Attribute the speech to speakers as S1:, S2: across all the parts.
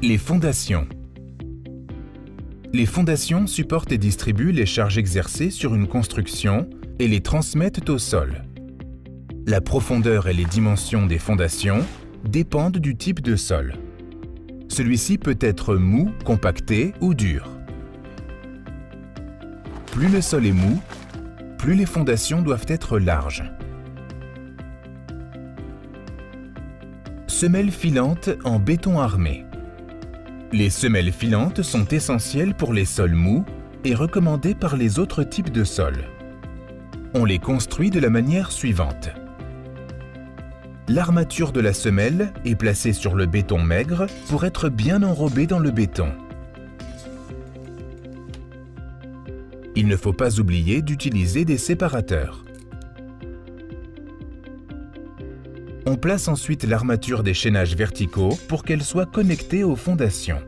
S1: Les fondations. Les fondations supportent et distribuent les charges exercées sur une construction et les transmettent au sol. La profondeur et les dimensions des fondations dépendent du type de sol. Celui-ci peut être mou, compacté ou dur. Plus le sol est mou, plus les fondations doivent être larges. Semelles filantes en béton armé. Les semelles filantes sont essentielles pour les sols mous et recommandées par les autres types de sols. On les construit de la manière suivante. L'armature de la semelle est placée sur le béton maigre pour être bien enrobée dans le béton. Il ne faut pas oublier d'utiliser des séparateurs. On place ensuite l'armature des chaînages verticaux pour qu'elle soit connectée aux fondations.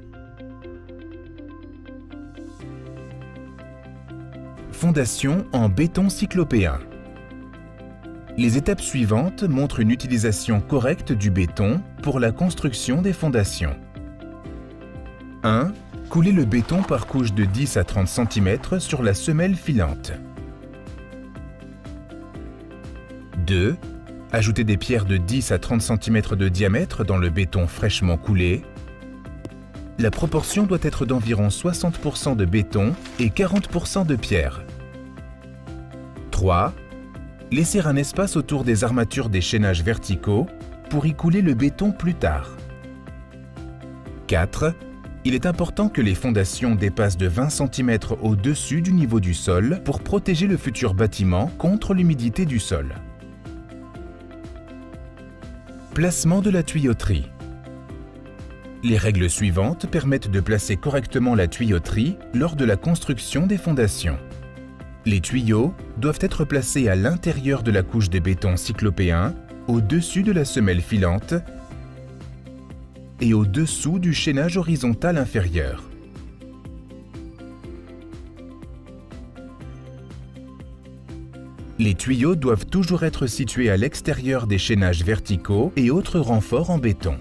S1: Fondation en béton cyclopéen. Les étapes suivantes montrent une utilisation correcte du béton pour la construction des fondations. 1. Couler le béton par couche de 10 à 30 cm sur la semelle filante. 2. Ajouter des pierres de 10 à 30 cm de diamètre dans le béton fraîchement coulé. La proportion doit être d'environ 60% de béton et 40% de pierre. 3. Laisser un espace autour des armatures des chaînages verticaux pour y couler le béton plus tard. 4. Il est important que les fondations dépassent de 20 cm au-dessus du niveau du sol pour protéger le futur bâtiment contre l'humidité du sol. Placement de la tuyauterie. Les règles suivantes permettent de placer correctement la tuyauterie lors de la construction des fondations. Les tuyaux doivent être placés à l'intérieur de la couche de béton cyclopéen, au-dessus de la semelle filante et au-dessous du chaînage horizontal inférieur. Les tuyaux doivent toujours être situés à l'extérieur des chaînages verticaux et autres renforts en béton.